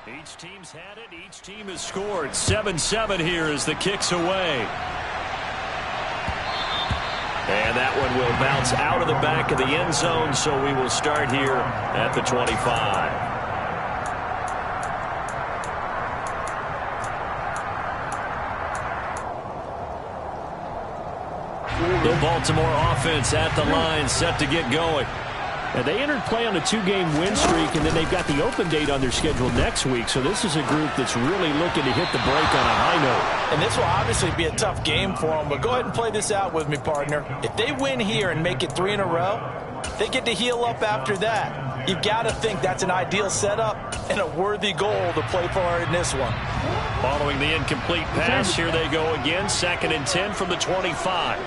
Each team's had it. Each team has scored. 7-7 here as the kick's away. And that one will bounce out of the back of the end zone, so we will start here at the 25. The Baltimore offense at the line, set to get going. And they entered play on a 2-game win streak, and then they've got the open date on their schedule next week. So this is a group that's really looking to hit the break on a high note. And this will obviously be a tough game for them, but go ahead and play this out with me, partner. If they win here and make it 3 in a row, they get to heal up after that. You've got to think that's an ideal setup and a worthy goal to play for in this one. Following the incomplete pass, here they go again. 2nd and 10 from the 25.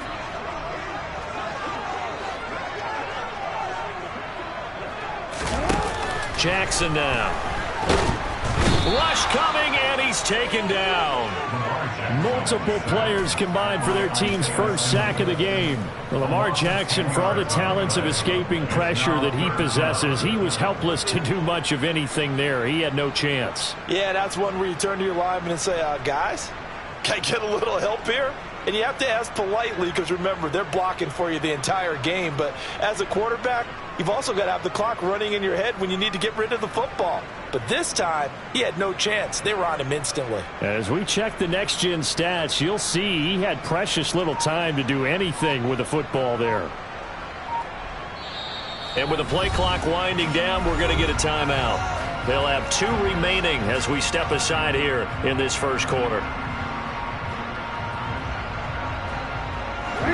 Jackson now. Rush coming, and he's taken down. Multiple players combined for their team's first sack of the game. Well, Lamar Jackson, for all the talents of escaping pressure that he possesses, he was helpless to do much of anything there. He had no chance. Yeah, that's one where you turn to your lineman and say, guys, can I get a little help here? And you have to ask politely because, remember, they're blocking for you the entire game. But as a quarterback, you've also got to have the clock running in your head when you need to get rid of the football. But this time, he had no chance. They were on him instantly. As we check the next-gen stats, you'll see he had precious little time to do anything with the football there. And with the play clock winding down, we're going to get a timeout. They'll have 2 remaining as we step aside here in this first quarter.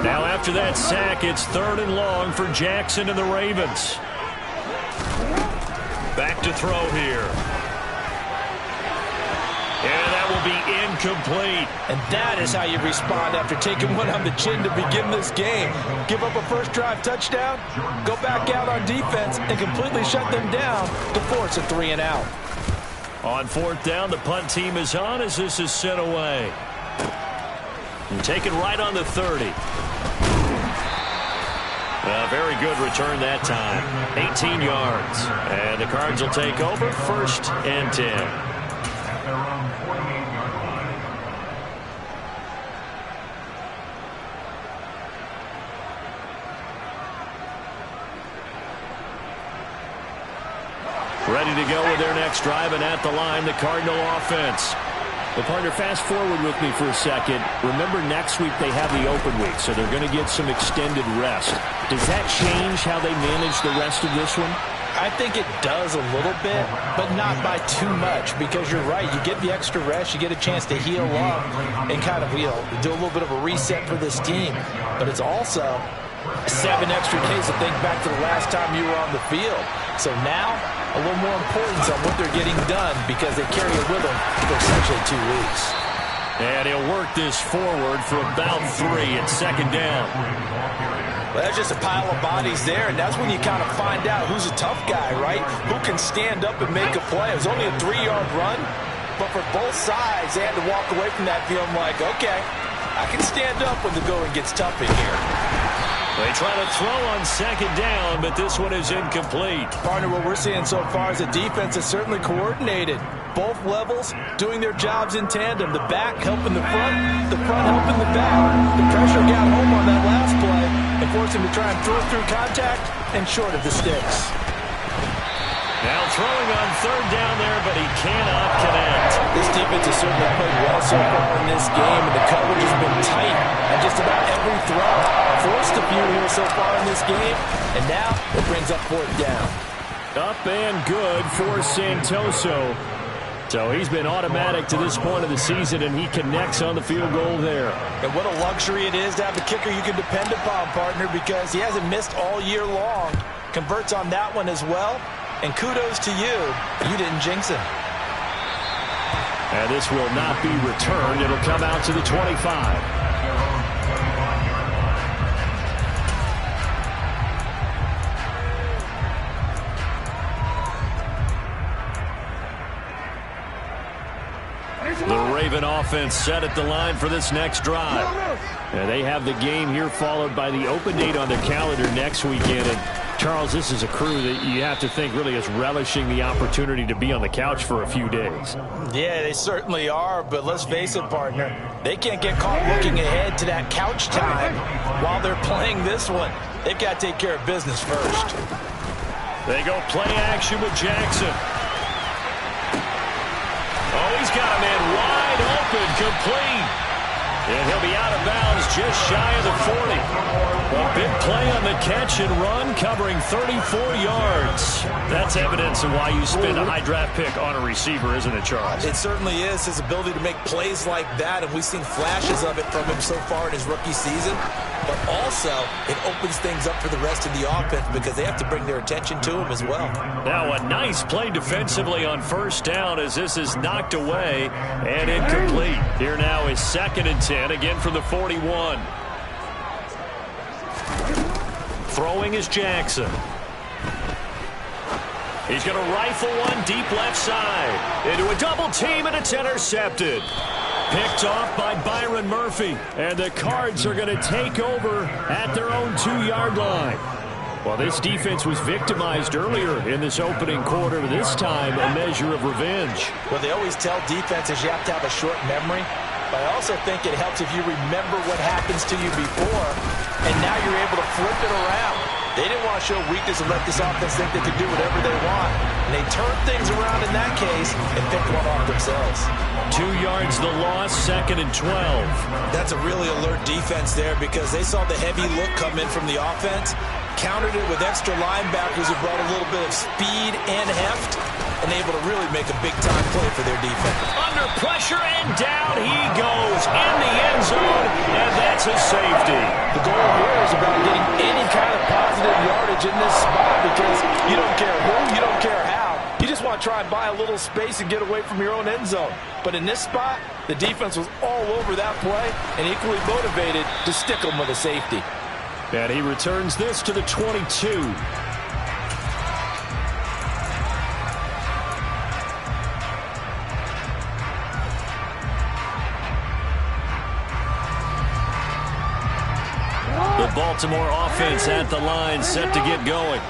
Now after that sack, it's 3rd and long for Jackson and the Ravens. Back to throw here. And that will be incomplete. And that is how you respond after taking one on the chin to begin this game. Give up a first drive touchdown, go back out on defense, and completely shut them down to force a 3 and out. On 4th down, the punt team is on as this is sent away. And taken right on the 30. Very good return that time. 18 yards. And the Cards will take over 1st and 10. Ready to go with their next drive, and at the line, the Cardinal offense. Well, partner, fast forward with me for a second. Remember, next week they have the open week, so they're going to get some extended rest. Does that change how they manage the rest of this one? I think it does a little bit, but not by too much, because you're right. You get the extra rest, you get a chance to heal up and kind of, do a little bit of a reset for this team. But it's also 7 extra days to think back to the last time you were on the field. So now, a little more importance on what they're getting done because they carry it with them for essentially 2 weeks. And he'll work this forward for about 3 at 2nd down. Well, that's just a pile of bodies there, and that's when you kind of find out who's a tough guy, right? Who can stand up and make a play. It was only a 3-yard run, but for both sides, they had to walk away from that feeling like, okay, I can stand up when the going gets tough in here. They try to throw on 2nd down, but this one is incomplete. Partner, what we're seeing so far is the defense is certainly coordinated. Both levels doing their jobs in tandem. The back helping the front helping the back. The pressure got home on that last play and forced him to try and throw through contact and short of the sticks. Now throwing on 3rd down there, but he cannot connect. This defense has certainly played well so far in this game, and the coverage has been tight on just about every throw. Forced a few here so far in this game, and now it brings up 4th down. Up and good for Santoso. So he's been automatic to this point of the season, and he connects on the field goal there. And what a luxury it is to have a kicker you can depend upon, partner, because he hasn't missed all year long. Converts on that one as well. And kudos to you. You didn't jinx him. And this will not be returned. It'll come out to the 25. The Raven offense set at the line for this next drive. And they have the game here followed by the open date on their calendar next weekend. And Charles, this is a crew that you have to think really is relishing the opportunity to be on the couch for a few days. Yeah, they certainly are, but let's face it, partner. They can't get caught looking ahead to that couch time while they're playing this one. They've got to take care of business first. They go play action with Jackson. Oh, he's got a man wide open, complete. And he'll be out of bounds just shy of the 40. A big play on the catch and run, covering 34 yards. That's evidence of why you spend a high draft pick on a receiver, isn't it, Charles? It certainly is, his ability to make plays like that, and we've seen flashes of it from him so far in his rookie season. But also, it opens things up for the rest of the offense because they have to bring their attention to him as well. Now a nice play defensively on first down as this is knocked away and incomplete. Here now is 2nd and 10, again from the 41. Throwing is Jackson. He's going to rifle one deep left side. Into a double team, and it's intercepted. Picked off by Byron Murphy. And the Cards are going to take over at their own 2-yard line. Well, this defense was victimized earlier in this opening quarter. This time, a measure of revenge. Well, they always tell defenses you have to have a short memory. But I also think it helps if you remember what happens to you before, and now you're able to flip it around. They didn't want to show weakness and let this offense think they could do whatever they want. And they turned things around in that case and picked one off themselves. 2 yards the loss, 2nd and 12. That's a really alert defense there because they saw the heavy look come in from the offense, countered it with extra linebackers who brought a little bit of speed and heft, and able to really make a big-time play for their defense. Under pressure, and down he goes in the end zone, and that's a safety. The goal here is about getting any kind of positive yardage in this spot because you don't care who, you don't care how. You just want to try and buy a little space and get away from your own end zone. But in this spot, the defense was all over that play and equally motivated to stick them with a safety. And he returns this to the 22. The Baltimore offense at the line, set to get going.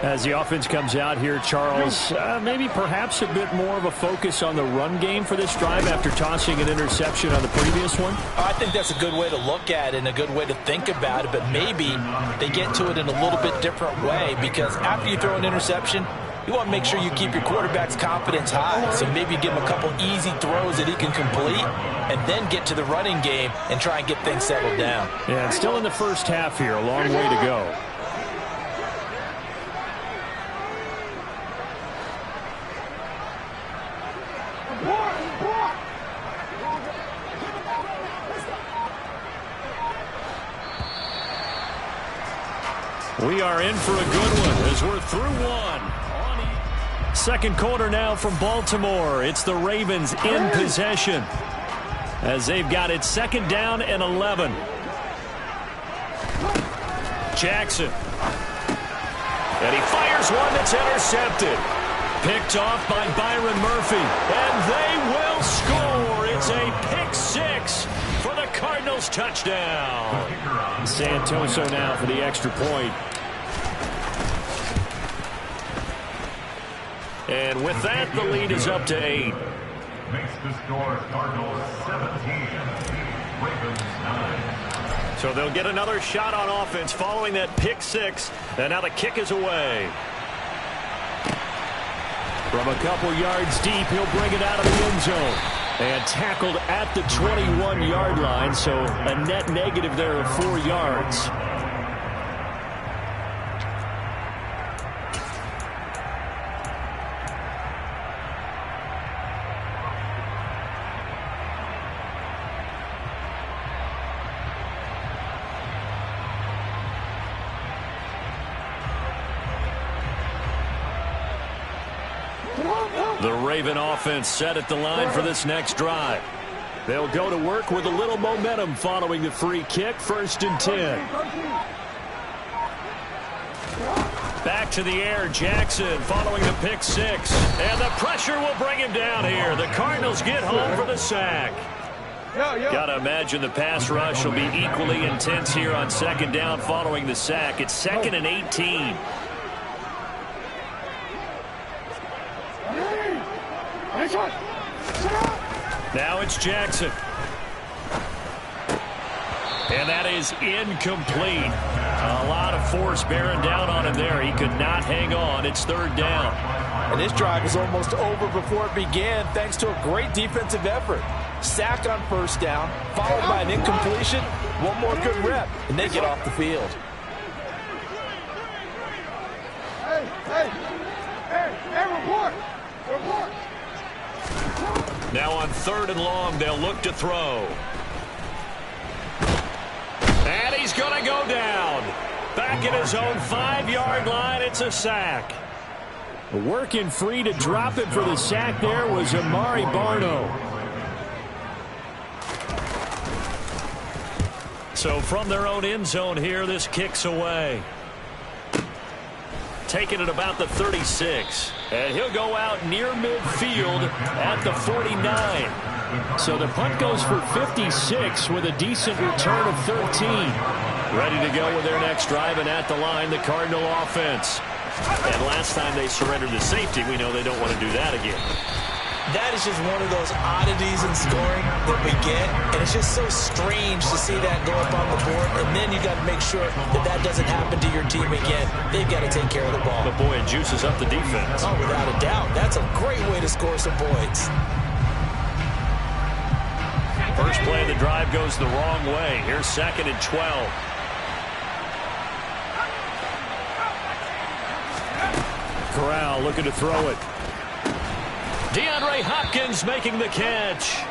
As the offense comes out here, Charles, maybe perhaps a bit more of a focus on the run game for this drive after tossing an interception on the previous one? I think that's a good way to look at it and a good way to think about it, but maybe they get to it in a little bit different way because after you throw an interception, you want to make sure you keep your quarterback's confidence high. So maybe give him a couple easy throws that he can complete and then get to the running game and try and get things settled down. Yeah, it's still in the first half here. A long way to go. We are in for a good one as we're through one. Second quarter now from Baltimore. It's the Ravens in possession as they've got it 2nd down and 11. Jackson. And he fires one that's intercepted. Picked off by Byron Murphy. And they will score. It's a pick six for the Cardinals touchdown. Santoso now for the extra point. And with that, the lead is up to 8. Makes the score Cardinals 17, Ravens 9. So they'll get another shot on offense following that pick six. And now the kick is away. From a couple yards deep, he'll bring it out of the end zone. And tackled at the 21-yard line, so a net negative there of 4 yards. The Raven offense set at the line for this next drive. They'll go to work with a little momentum following the free kick. 1st and 10. Back to the air, Jackson following the pick six. And the pressure will bring him down here. The Cardinals get home for the sack. Got to imagine the pass rush will be equally intense here on second down following the sack. It's 2nd and 18. Now it's Jackson. And that is incomplete. A lot of force bearing down on him there. He could not hang on. It's 3rd down. And this drive is almost over before it began thanks to a great defensive effort. Sack on 1st down, followed by an incompletion. One more good rep, and they get off the field. Report. Now on 3rd and long, they'll look to throw. And he's going to go down. Back at his own 5-yard line, it's a sack. Working free to drop it for the sack there was Markellmyboy. So from their own end zone here, this kicks away. Taking it about the 36. And he'll go out near midfield at the 49. So the punt goes for 56 with a decent return of 13. Ready to go with their next drive, and at the line, the Cardinal offense. And last time they surrendered the safety, we know they don't want to do that again. That is just one of those oddities in scoring that we get, and it's just so strange to see that go up on the board, and then you got to make sure that that doesn't happen to your team again. They've got to take care of the ball. But boy, it juices up the defense. Oh, without a doubt. That's a great way to score some points. First play of the drive goes the wrong way. Here's 2nd and 12. Corral looking to throw it. DeAndre Hopkins making the catch.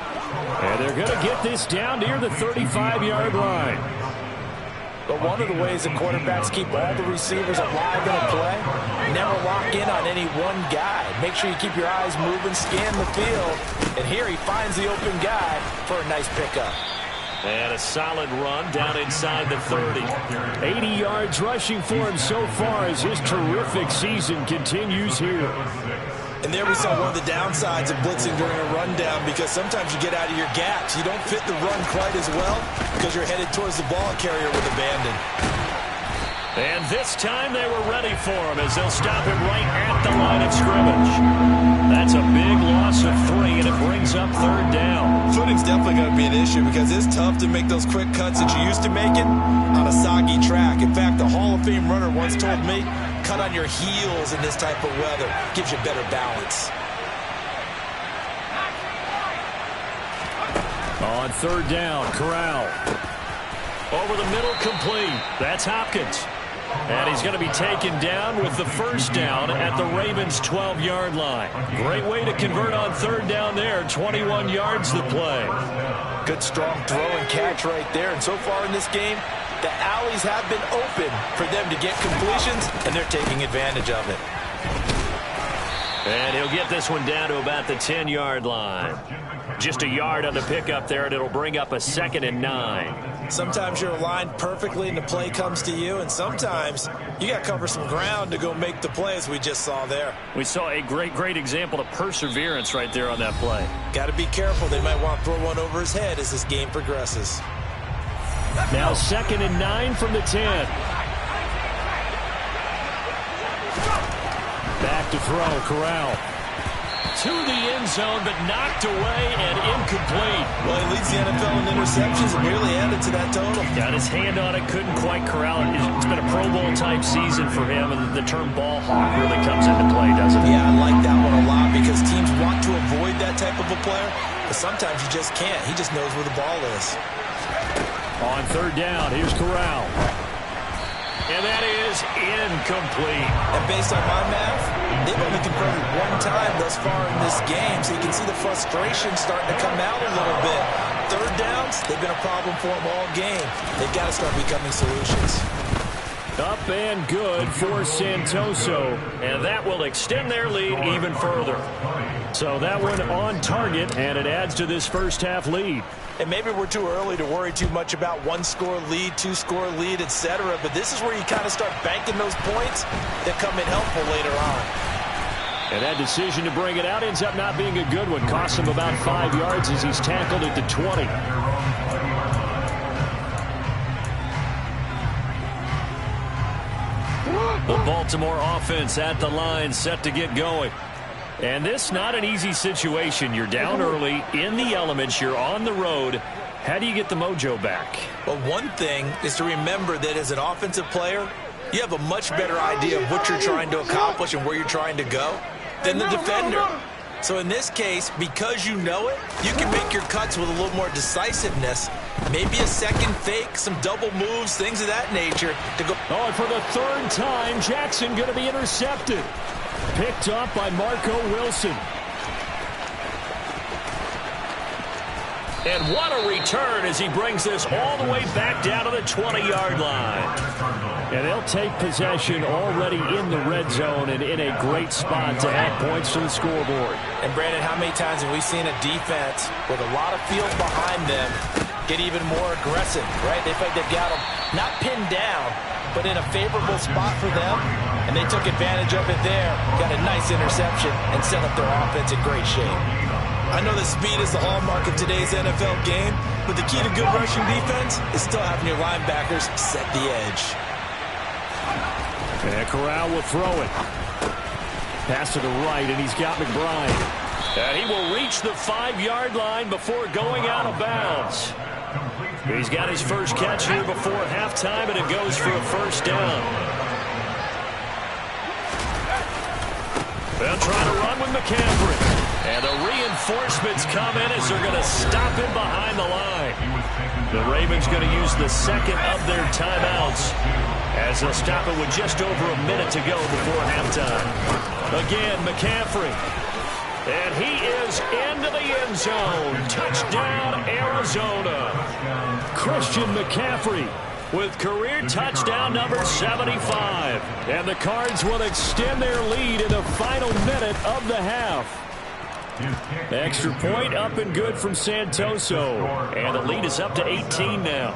And they're going to get this down near the 35-yard line. But one of the ways that quarterbacks keep all the receivers alive in a play, never lock in on any one guy. Make sure you keep your eyes moving, scan the field. And here he finds the open guy for a nice pickup. And a solid run down inside the 30. 80 yards rushing for him so far as his terrific season continues here. And there we saw one of the downsides of blitzing during a rundown, because sometimes you get out of your gaps. You don't fit the run quite as well because you're headed towards the ball carrier with abandon. And this time they were ready for him as they'll stop him right at the line of scrimmage. That's a big loss of 3, and it brings up 3rd down. Footing's definitely going to be an issue because it's tough to make those quick cuts that you're used to making on a soggy track. In fact, the Hall of Fame runner once told me, cut on your heels in this type of weather. Gives you better balance. On 3rd down, Corral. Over the middle, complete. That's Hopkins. And he's going to be taken down with the 1st down at the Ravens' 12-yard line. Great way to convert on 3rd down there. 21 yards the play. Good, strong throw and catch right there. And so far in this game, the alleys have been open for them to get completions, and they're taking advantage of it. And he'll get this one down to about the 10-yard line. Just a yard on the pickup there, and it'll bring up a 2nd and 9. Sometimes you're aligned perfectly and the play comes to you, and sometimes you got to cover some ground to go make the play, as we just saw there. We saw a great example of perseverance right there on that play. Got to be careful. They might want to throw one over his head as this game progresses. Now 2nd and 9 from the 10. Back to throw, Corral. To the end zone, but knocked away and incomplete. Well, he leads the NFL in interceptions and nearly added to that total. Got his hand on it, couldn't quite corral it. It's been a Pro Bowl-type season for him, and the term ball hawk really comes into play, doesn't it? Yeah, I like that one a lot because teams want to avoid that type of a player, but sometimes you just can't. He just knows where the ball is. On 3rd down, here's Corral. And that is incomplete. And based on my math, they've only converted one time thus far in this game, so you can see the frustration starting to come out a little bit. 3rd downs, they've been a problem for them all game. They've got to start becoming solutions. Up and good for Santoso. And that will extend their lead even further. So that one on target, and it adds to this first half lead. And maybe we're too early to worry too much about 1-score lead, 2-score lead, etc. But this is where you kind of start banking those points that come in helpful later on. And that decision to bring it out ends up not being a good one. Costs him about 5 yards as he's tackled at the 20. The Baltimore offense at the line, set to get going. And this not an easy situation. You're down early, in the elements, you're on the road. How do you get the mojo back? Well, one thing is to remember that as an offensive player, you have a much better idea of what you're trying to accomplish and where you're trying to go than the defender. So in this case, because you know it, you can make your cuts with a little more decisiveness. Maybe a second fake, some double moves, things of that nature to go. Oh, and for the third time, Jackson going to be intercepted. Picked up by Marco Wilson. And what a return as he brings this all the way back down to the 20-yard line. And they'll take possession already in the red zone and in a great spot to add points to the scoreboard. And, Brandon, how many times have we seen a defense with a lot of field behind them get even more aggressive, right? They think they've got them not pinned down, but in a favorable spot for them, and they took advantage of it there, got a nice interception, and set up their offense in great shape. I know that speed is the hallmark of today's NFL game, but the key to good rushing defense is still having your linebackers set the edge. And Corral will throw it. Pass to the right, and he's got McBride. And he will reach the 5-yard line before going out of bounds. He's got his first catch here before halftime, and it goes for a first down. They'll try to run with McCaffrey. And the reinforcements come in as they're going to stop him behind the line. The Ravens going to use the second of their timeouts as they'll stop it with just over a minute to go before halftime. Again, McCaffrey. And he is into the end zone. Touchdown, Arizona. Christian McCaffrey with career touchdown number 75. And the Cards will extend their lead in the final minute of the half. Extra point up and good from Santoso. And the lead is up to 18 now.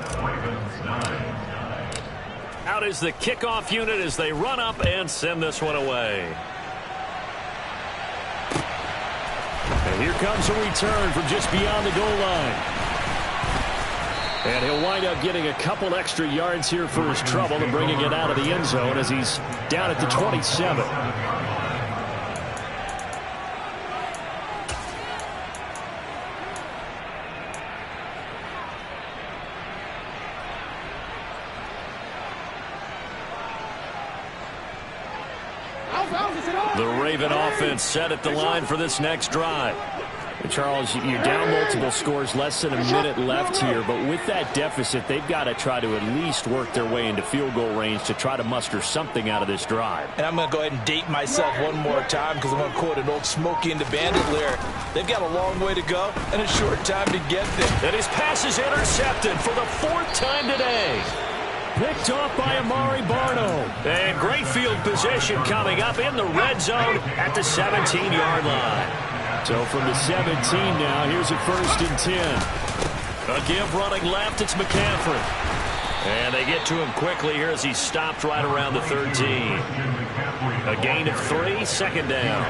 Out is the kickoff unit as they run up and send this one away. And here comes a return from just beyond the goal line. And he'll wind up getting a couple extra yards here for his trouble and bringing it out of the end zone as he's down at the 27. The Raven offense set at the line for this next drive. And Charles, you're down multiple scores, less than a minute left here, but with that deficit, they've got to try to at least work their way into field goal range to try to muster something out of this drive. And I'm going to go ahead and date myself one more time because I'm going to quote an old Smokey and the Bandit lyric. They've got a long way to go and a short time to get there. And his pass is intercepted for the 4th time today. Picked off by Amari Barno. And great field position coming up in the red zone at the 17-yard line. So from the 17 now, here's a 1st and 10. A give running left, it's McCaffrey. And they get to him quickly here as he stopped right around the 13. A gain of 3, 2nd down.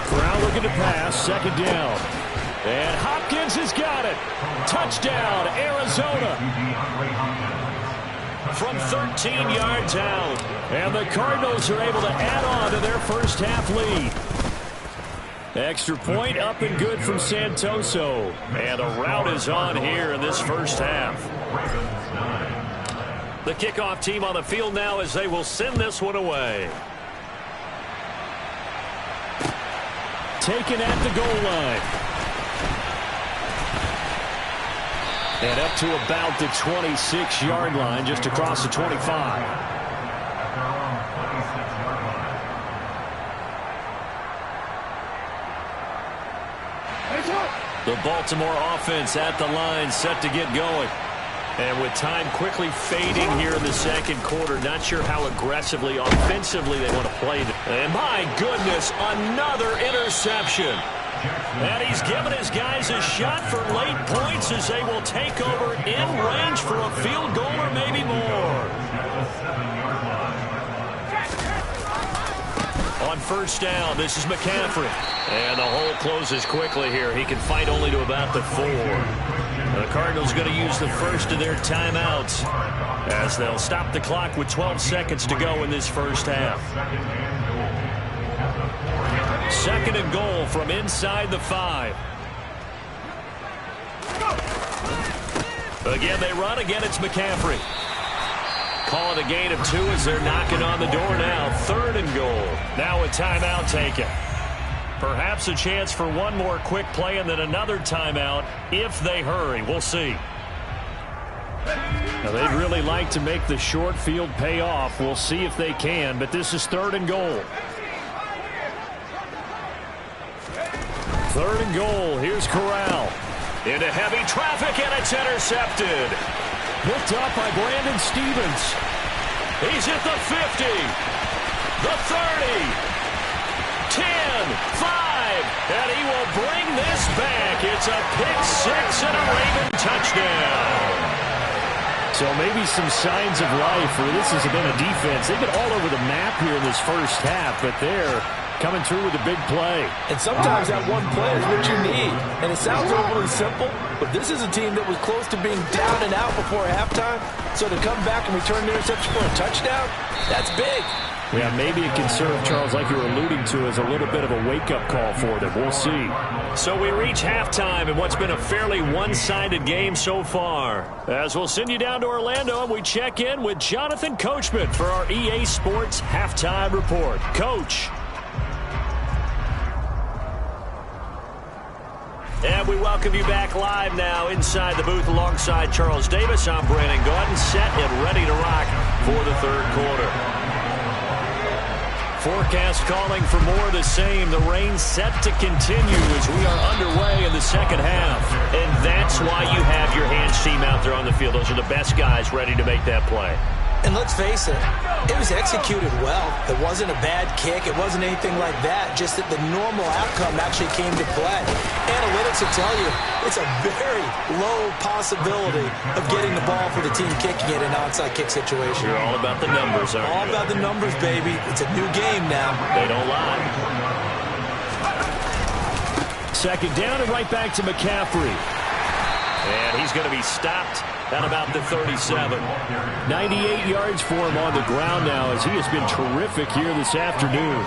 Corral looking to pass, 2nd down. And Hopkins has got it. Touchdown, Arizona. From 13 yards out. And the Cardinals are able to add on to their first half lead. Extra point up and good from Santoso. And the route is on here in this first half. The kickoff team on the field now as they will send this one away. Taken at the goal line. And up to about the 26-yard line, just across the 25. The Baltimore offense at the line, set to get going. And with time quickly fading here in the second quarter, not sure how aggressively, offensively they want to play. And my goodness, another interception. And he's given his guys a shot for late points as they will take over in range for a field goal or maybe more. On first down, this is McCaffrey. And the hole closes quickly here. He can fight only to about the 4. The Cardinals going to use the first of their timeouts as they'll stop the clock with 12 seconds to go in this first half. Second and goal from inside the 5. Again, they run. Again, it's McCaffrey. Call it a gain of 2 as they're knocking on the door now. Third and goal. Now a timeout taken. Perhaps a chance for one more quick play and then another timeout if they hurry. We'll see. Now, they'd really like to make the short field pay off. We'll see if they can, but this is third and goal. Third and goal. Here's Corral. Into heavy traffic, and it's intercepted. Picked up by Brandon Stevens. He's at the 50, the 30, 10, 5, and he will bring this back. It's a pick 6 and a Raven touchdown. So maybe some signs of life for this has been a defense. They've been all over the map here in this first half, but they're coming through with a big play. And sometimes that one play is what you need. And it sounds overly simple, but this is a team that was close to being down and out before halftime. So to come back and return the interception for a touchdown, that's big. Yeah, maybe it can serve, Charles, like you were alluding to, as a little bit of a wake-up call for them. We'll see. So we reach halftime in what's been a fairly one-sided game so far. As we'll send you down to Orlando, and we check in with Jonathan Coachman for our EA Sports Halftime Report. Coach. And we welcome you back live now inside the booth alongside Charles Davis. I'm Brandon Gaudin, set and ready to rock for the third quarter. Forecast calling for more of the same. The rain set to continue as we are underway in the second half. And that's why you have your hands team out there on the field. Those are the best guys ready to make that play. And let's face it, it was executed well. It wasn't a bad kick. It wasn't anything like that. Just that the normal outcome actually came to play. Analytics will tell you it's a very low possibility of getting the ball for the team kicking it in an onside kick situation. You're all about the numbers, aren't you? All about the numbers, baby. It's a new game now. They don't lie. Second down and right back to McCaffrey. And he's going to be stopped at about the 37. 98 yards for him on the ground now as he has been terrific here this afternoon.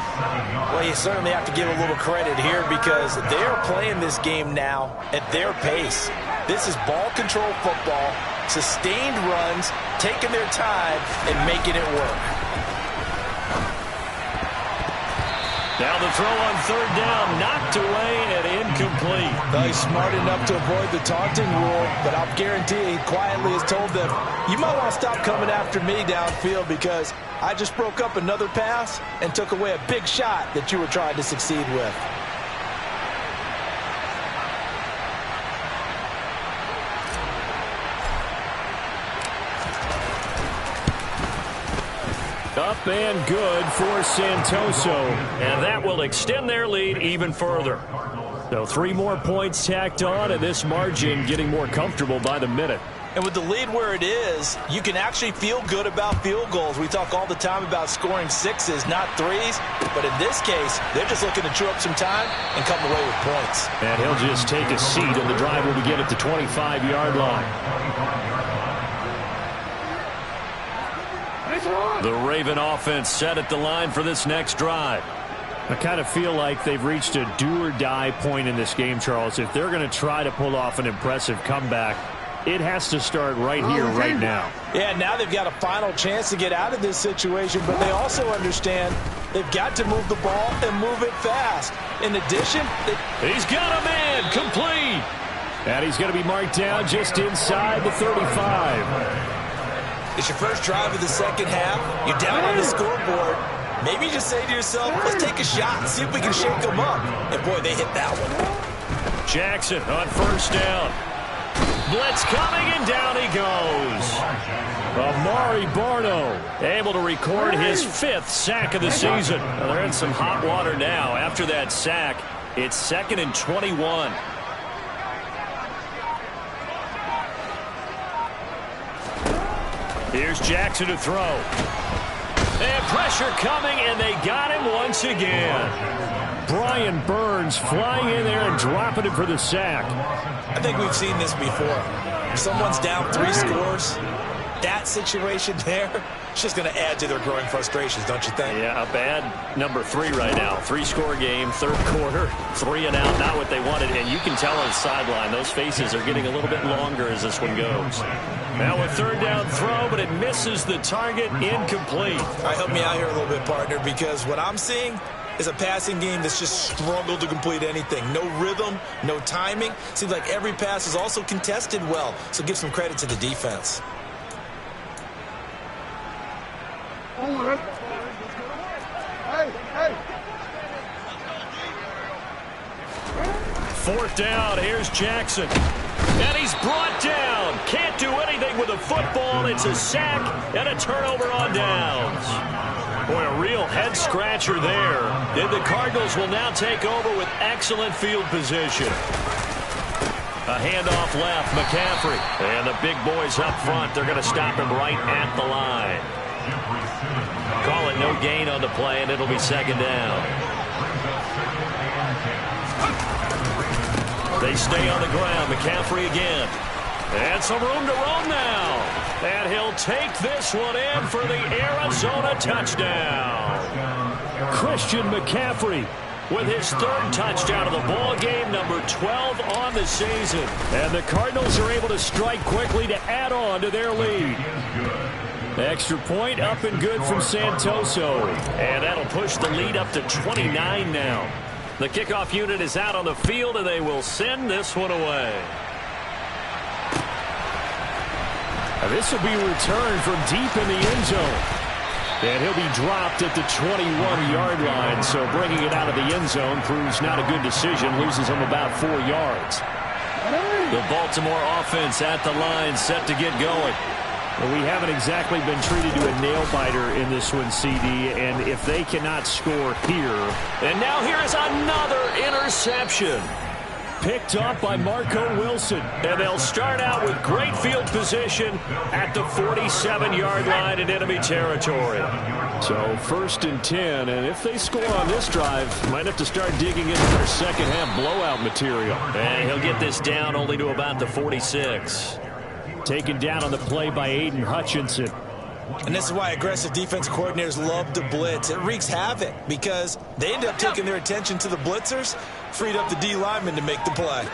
Well, you certainly have to give a little credit here because they're playing this game now at their pace. This is ball control football, sustained runs, taking their time, and making it work. Now the throw on third down, knocked away and incomplete. Well, he's smart enough to avoid the taunting rule, but I'll guarantee he quietly has told them, you might want to stop coming after me downfield because I just broke up another pass and took away a big shot that you were trying to succeed with. Up and good for Santoso. And that will extend their lead even further. So 3 more points tacked on, and this margin getting more comfortable by the minute. And with the lead where it is, you can actually feel good about field goals. We talk all the time about scoring 6s, not 3s. But in this case, they're just looking to chew up some time and come away with points. And he'll just take a seat, and the drive will begin at the 25-yard line. The Raven offense set at the line for this next drive. I kind of feel like they've reached a do-or-die point in this game, Charles. If they're going to try to pull off an impressive comeback, it has to start right here, right now. Yeah, now they've got a final chance to get out of this situation, but they also understand they've got to move the ball and move it fast. In addition, he's got a man complete. And he's going to be marked down just inside the 35. It's your first drive of the second half. You're down on the scoreboard. Maybe you just say to yourself, let's take a shot and see if we can shake them up. And, boy, they hit that one. Jackson on first down. Blitz coming, and down he goes. Amari Barno able to record his 5th sack of the season. Well, they're in some hot water now. After that sack, it's 2nd and 21. Here's Jackson to throw. And pressure coming, and they got him him once again. Brian Burns flying in there and dropping him for the sack. I think we've seen this before. If someone's down 3 scores, that situation there, it's just going to add to their growing frustrations, don't you think? Yeah, a bad number 3 right now. 3-score game, third quarter, 3 and out, not what they wanted. And you can tell on the sideline, those faces are getting a little bit longer as this one goes. Now a third down throw, but it misses the target, incomplete. All right, help me out here a little bit, partner, because what I'm seeing is a passing game that's just struggled to complete anything. No rhythm, no timing. Seems like every pass is also contested well, so give some credit to the defense. Fourth down, here's Jackson. And he's brought down. Can't do anything with the football. It's a sack and a turnover on downs. Boy, a real head-scratcher there. And the Cardinals will now take over with excellent field position. A handoff left, McCaffrey. And the big boys up front, they're going to stop him right at the line. Call it no gain on the play, and it'll be second down. They stay on the ground. McCaffrey again. And some room to roam now. And he'll take this one in for the Arizona touchdown. Christian McCaffrey with his third touchdown of the ball game, number 12 on the season. And the Cardinals are able to strike quickly to add on to their lead. Extra point up and good from Santoso. And that'll push the lead up to 29 now. The kickoff unit is out on the field, and they will send this one away. Now this will be returned from deep in the end zone. And he'll be dropped at the 21-yard line, so bringing it out of the end zone proves not a good decision, loses him about 4 yards. The Baltimore offense at the line, set to get going. Well, we haven't exactly been treated to a nail-biter in this one, CD, and if they cannot score here. And now here is another interception. Picked up by Marco Wilson. And they'll start out with great field position at the 47-yard line in enemy territory. So 1st and 10, and if they score on this drive, might have to start digging into their second-half blowout material. And he'll get this down only to about the 46. Taken down on the play by Aiden Hutchinson. And this is why aggressive defense coordinators love to blitz. It wreaks havoc because they end up taking their attention to the blitzers, freed up the D lineman to make the play.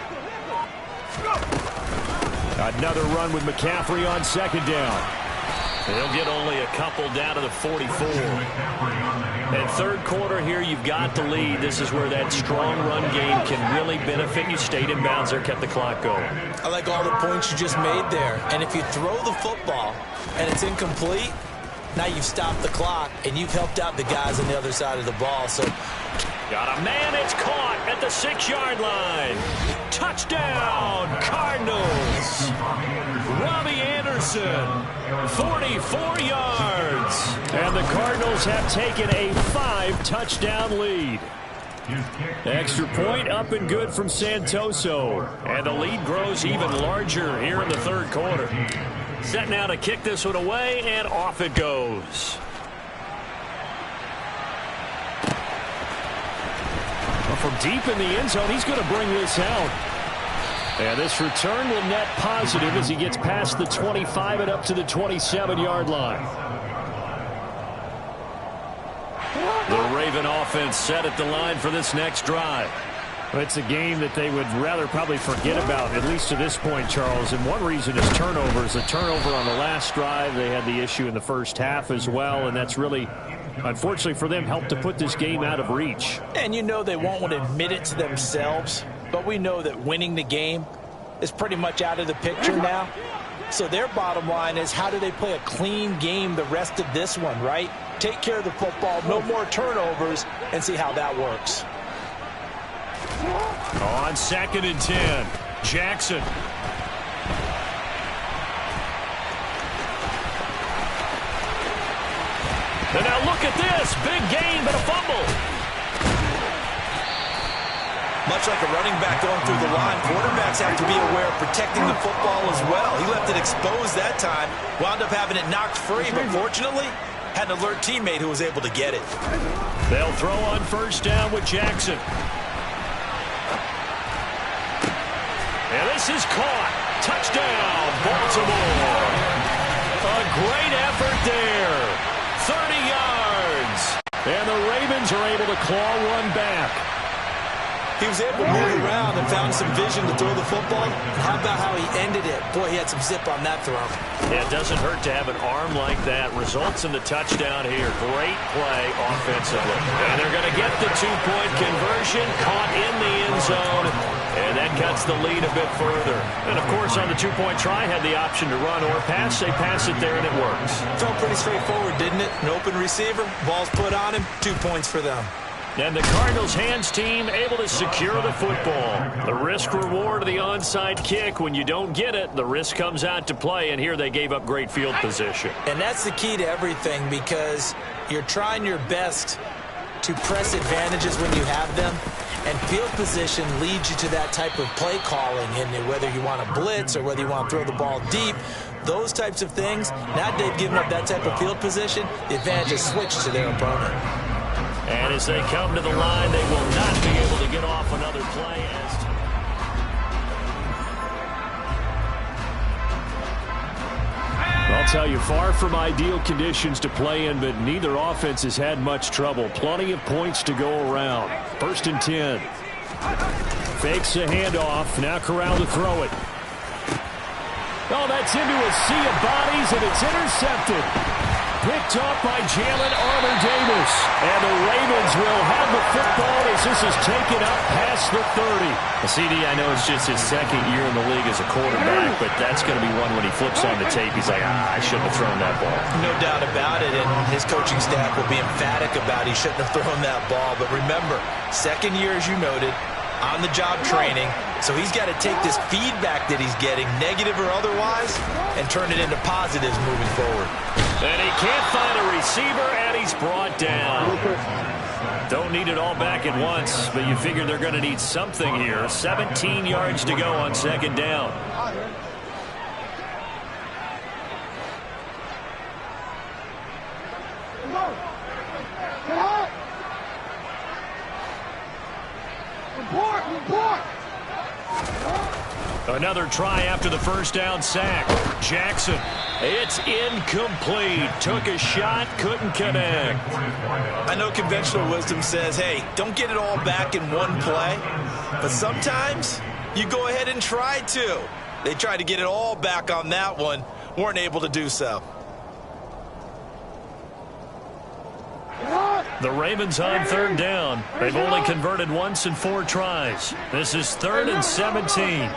Another run with McCaffrey on second down. They'll get only a couple down to the 44. And third quarter here, you've got the lead. This is where that strong run game can really benefit you. Stayed in bounds there, kept the clock going. I like all the points you just made there. And if you throw the football and it's incomplete, now you've stopped the clock and you've helped out the guys on the other side of the ball. So got a man, it's caught at the 6-yard line. Touchdown, Cardinals. Robbie Anderson, 44 yards. And the Cardinals have taken a 5-touchdown lead. Extra point up and good from Santoso. And the lead grows even larger here in the third quarter. Set now to kick this one away, and off it goes. From deep in the end zone, he's going to bring this out. And this return will net positive as he gets past the 25 and up to the 27-yard line. The Raven offense set at the line for this next drive. It's a game that they would rather probably forget about, at least to this point, Charles. And one reason is turnovers. A turnover on the last drive. They had the issue in the first half as well, and that's really, unfortunately for them, helped to put this game out of reach. And you know they won't want to admit it to themselves, but we know that winning the game is pretty much out of the picture now. So their bottom line is, how do they play a clean game the rest of this one, right? Take care of the football, no more turnovers, and see how that works. On 2nd and 10, Jackson. And now look at this. Big gain, but a fumble. Much like a running back going through the line, quarterbacks have to be aware of protecting the football as well. He left it exposed that time, wound up having it knocked free, but fortunately, had an alert teammate who was able to get it. They'll throw on first down with Jackson. And this is caught. Touchdown, Baltimore. A great effort there. 30 yards. And the Ravens are able to claw one back. He was able to move around and found some vision to throw the football. How about how he ended it? Boy, he had some zip on that throw. Yeah, it doesn't hurt to have an arm like that. Results in the touchdown here. Great play offensively. And they're going to get the two-point conversion, caught in the end zone. And that cuts the lead a bit further. And, of course, on the two-point try, had the option to run or pass. They pass it there, and it works. Felt pretty straightforward, didn't it? An open receiver, ball's put on him, 2 points for them. And the Cardinals' hands team able to secure the football. The risk-reward of the onside kick. When you don't get it, the risk comes out to play, and here they gave up great field position. And that's the key to everything, because you're trying your best to press advantages when you have them, and field position leads you to that type of play calling, and whether you want to blitz or whether you want to throw the ball deep, those types of things. Now they've given up that type of field position, the advantage is switched to their opponent. And as they come to the line, they will not be able to get off another play. I'll tell you, far from ideal conditions to play in, but neither offense has had much trouble. Plenty of points to go around. 1st and 10. Fakes a handoff. Now Corral to throw it. Oh, that's into a sea of bodies, and it's intercepted. Picked off by Jalen Armour-Davis. And the Ravens will have the football as this is taken up past the 30. CD, I know it's just his second year in the league as a quarterback, but that's going to be one when he flips on the tape. He's like, I shouldn't have thrown that ball. No doubt about it, and his coaching staff will be emphatic about he shouldn't have thrown that ball. But remember, second year, as you noted, on-the-job training. So he's got to take this feedback that he's getting, negative or otherwise, and turn it into positives moving forward. And he can't find a receiver, and he's brought down. Don't need it all back at once, but you figure they're going to need something here. 17 yards to go on 2nd down. Another try after the first down sack. Jackson. It's incomplete. Took a shot, couldn't connect. I know conventional wisdom says, hey, don't get it all back in one play. But sometimes you go ahead and try to. They tried to get it all back on that one. Weren't able to do so. The Ravens on 3rd down. They've only converted once in 4 tries. This is 3rd and 17.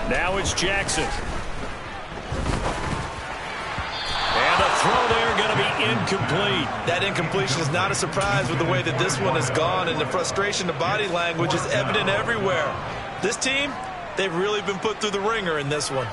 Now it's Jackson. And a throw there going to be incomplete. That incompletion is not a surprise with the way that this one has gone, and the frustration, the body language is evident everywhere. This team, they've really been put through the ringer in this one.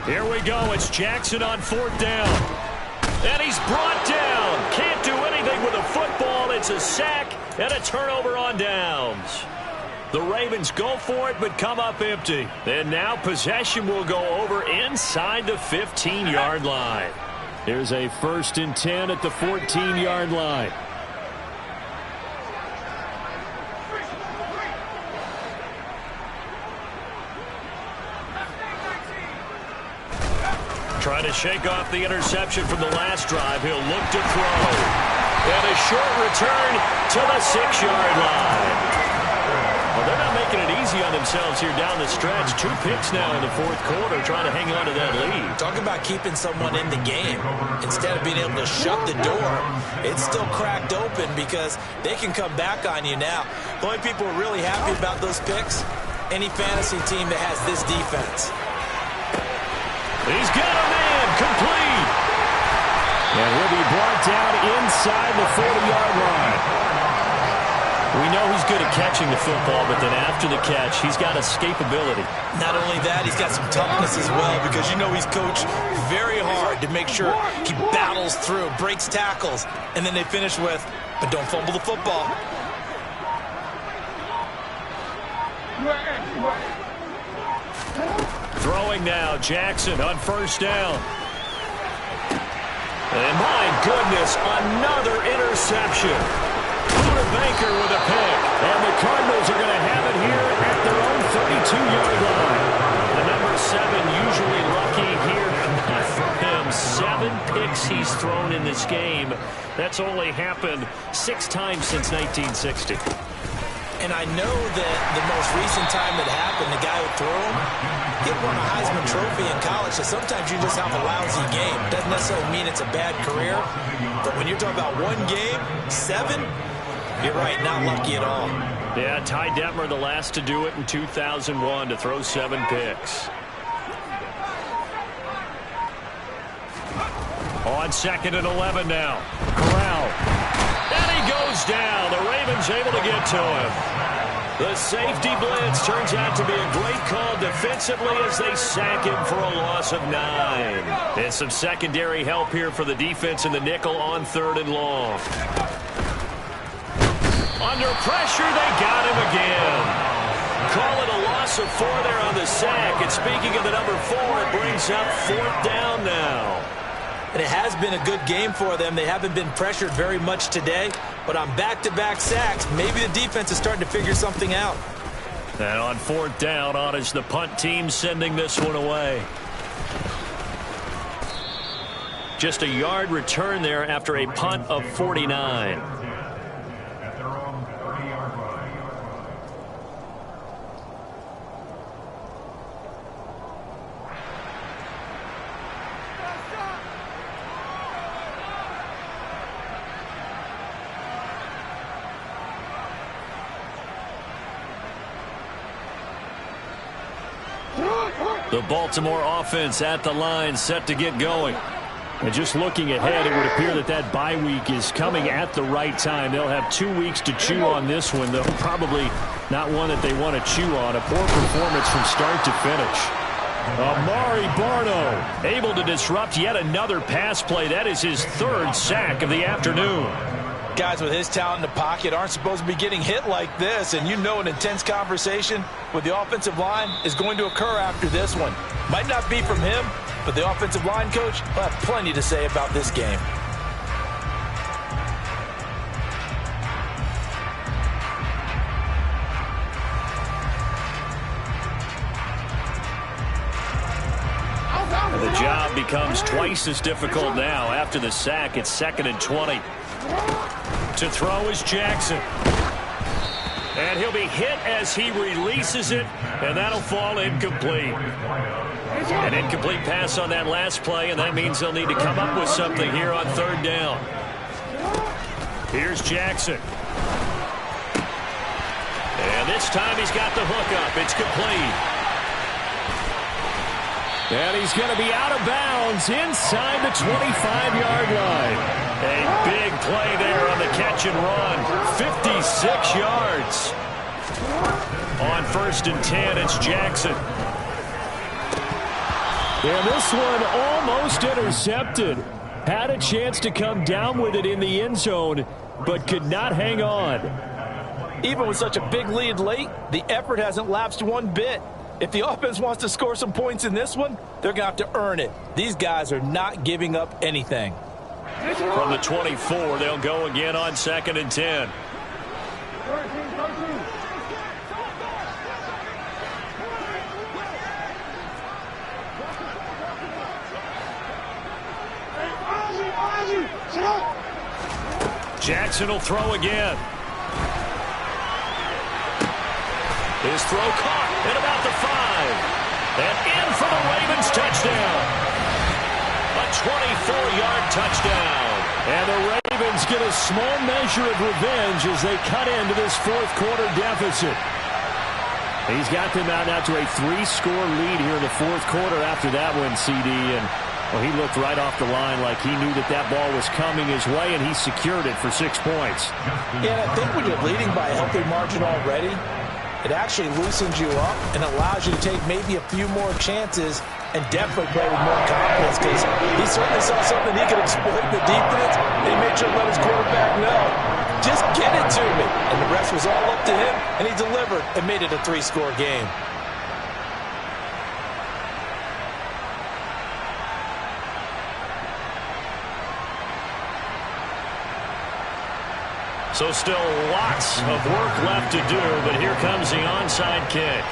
Here we go. It's Jackson on 4th down. And he's brought down. Can't do anything with a football. It's a sack and a turnover on downs. The Ravens go for it but come up empty. And now possession will go over inside the 15-yard line. Here's a 1st and 10 at the 14-yard line. Trying to shake off the interception from the last drive. He'll look to throw. And a short return to the 6-yard line. Well, they're not making it easy on themselves here down the stretch. 2 picks now in the 4th quarter trying to hang on to that lead. Talk about keeping someone in the game. Instead of being able to shut the door, it's still cracked open because they can come back on you now. The only people who are really happy about those picks, any fantasy team that has this defense. He's got a man, complete. And will be brought down inside the 40-yard line. We know he's good at catching the football, but then after the catch, he's got escapability. Not only that, he's got some toughness as well, because you know he's coached very hard to make sure he battles through, breaks tackles, and then they finish with, but don't fumble the football. Throwing now, Jackson on first down. And my goodness, another interception. Baker with a pick. And the Cardinals are going to have it here at their own 32-yard line. The number 7 usually lucky here. Not for him. 7 picks he's thrown in this game. That's only happened 6 times since 1960. And I know that the most recent time it happened, the guy who threw him, he won a Heisman Trophy in college, so sometimes you just have a lousy game. Doesn't necessarily mean it's a bad career, but when you're talking about one game, 7, you're right, not lucky at all. Yeah, Ty Detmer, the last to do it in 2001, to throw 7 picks. On 2nd and 11 now. Corral. And he goes down. The Ravens able to get to him. The safety blitz turns out to be a great call defensively as they sack him for a loss of 9. And some secondary help here for the defense in the nickel on 3rd and long. Under pressure, they got him again. Call it a loss of 4 there on the sack. And speaking of the number 4, it brings up 4th down now. And it has been a good game for them. They haven't been pressured very much today, but on back-to-back sacks, maybe the defense is starting to figure something out. And on 4th down, on is the punt team sending this one away. Just a yard return there after a punt of 49. The Baltimore offense at the line, set to get going. And just looking ahead, it would appear that that bye week is coming at the right time. They'll have 2 weeks to chew on this one, though probably not one that they want to chew on. A poor performance from start to finish. Amari Barno able to disrupt yet another pass play. That is his 3rd sack of the afternoon. Guys with his talent in the pocket aren't supposed to be getting hit like this, and you know an intense conversation with the offensive line is going to occur after this one. Might not be from him, but the offensive line coach will have plenty to say about this game. And the job becomes twice as difficult now. After the sack, it's 2nd and 20. To throw is Jackson. And he'll be hit as he releases it, and that'll fall incomplete. An incomplete pass on that last play, and that means they'll need to come up with something here on 3rd down. Here's Jackson. And this time he's got the hook up. It's complete. And he's going to be out of bounds inside the 25-yard line. A big play there on the catch and run. 56 yards. On 1st and 10, it's Jackson. And this one almost intercepted. Had a chance to come down with it in the end zone, but could not hang on. Even with such a big lead late, the effort hasn't lapsed one bit. If the offense wants to score some points in this one, they're going to have to earn it. These guys are not giving up anything. From the 24, they'll go again on 2nd and 10. Jackson will throw again. His throw caught at about the 5. And in for the Ravens touchdown. A 24-yard touchdown. And the Ravens get a small measure of revenge as they cut into this 4th quarter deficit. He's got them out now to a 3-score lead here in the 4th quarter after that one, CD. And Well, he looked right off the line like he knew that that ball was coming his way, and he secured it for 6 points. Yeah, and I think when you're leading by a healthy margin already, it actually loosens you up and allows you to take maybe a few more chances and definitely play with more confidence, because he certainly saw something he could exploit in the defense, and he made sure to let his quarterback know, just get it to me. And the rest was all up to him, and he delivered and made it a 3-score game. So still lots of work left to do, but here comes the onside kick.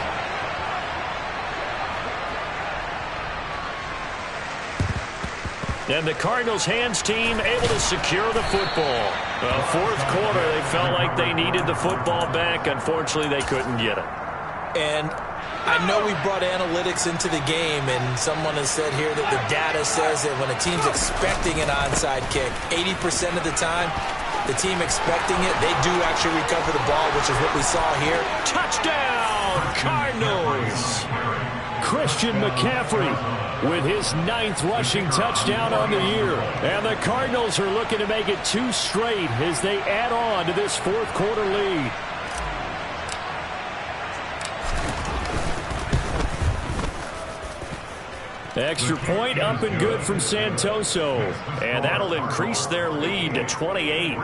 And the Cardinals' hands team able to secure the football. Well, fourth quarter, they felt like they needed the football back. Unfortunately, they couldn't get it. And I know we brought analytics into the game, and someone has said here that the data says that when a team's expecting an onside kick, 80% of the time, the team expecting it, they do actually recover the ball, which is what we saw here. Touchdown, Cardinals! Christian McCaffrey with his 9th rushing touchdown on the year. And the Cardinals are looking to make it 2 straight as they add on to this fourth quarter lead. Extra point up and good from Santoso. And that'll increase their lead to 28.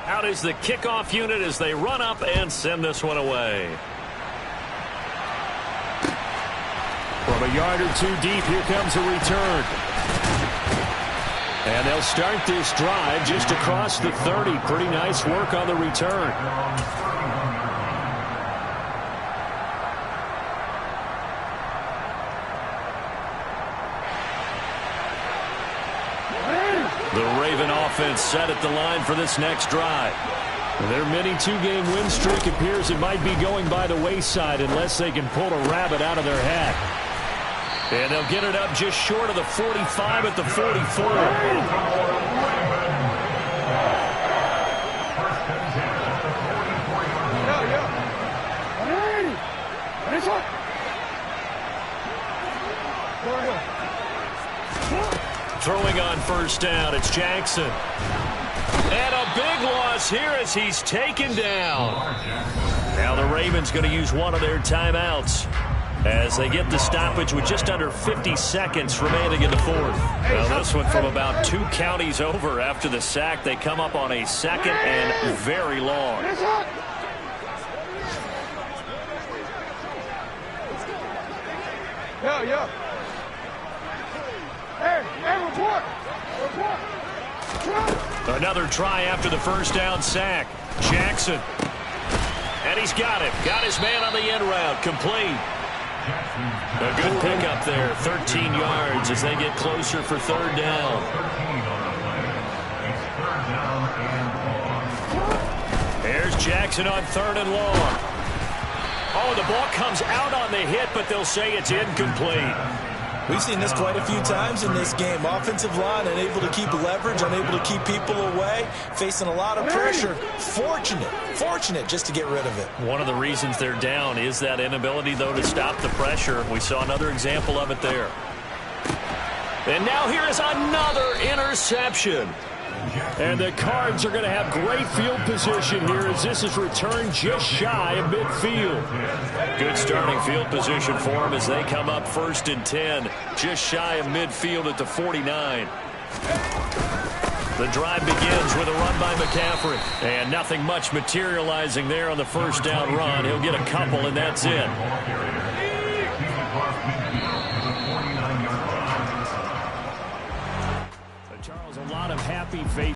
Out is the kickoff unit as they run up and send this one away. From a yard or 2 deep, here comes a return. And they'll start this drive just across the 30. Pretty nice work on the return. The Raven offense set at the line for this next drive. Their mini 2-game win streak appears it might be going by the wayside unless they can pull a rabbit out of their hat. And they'll get it up just short of the 45 at the 44. Throwing on first down, it's Jackson. And a big loss here as he's taken down. Now the Ravens going to use one of their timeouts as they get the stoppage with just under 50 seconds remaining in the fourth. Now this one from about 2 counties over after the sack. They come up on a 2nd and very long. Yeah. Hey, report. Another try after the first down sack. Jackson. And he's got it. Got his man on the end route. Complete. A good pickup there. 13 yards as they get closer for 3rd down. Here's Jackson on 3rd and long. Oh, the ball comes out on the hit, but they'll say it's incomplete. We've seen this quite a few times in this game. Offensive line unable to keep leverage, unable to keep people away, facing a lot of pressure. Fortunate just to get rid of it. One of the reasons they're down is that inability, though, to stop the pressure. We saw another example of it there. And now here is another interception. And the Cards are going to have great field position here as this is returned just shy of midfield. Good starting field position for them as they come up 1st and 10, just shy of midfield at the 49. The drive begins with a run by McCaffrey. And nothing much materializing there on the first down run. He'll get a couple, and that's it. Charles, a lot of happy faces.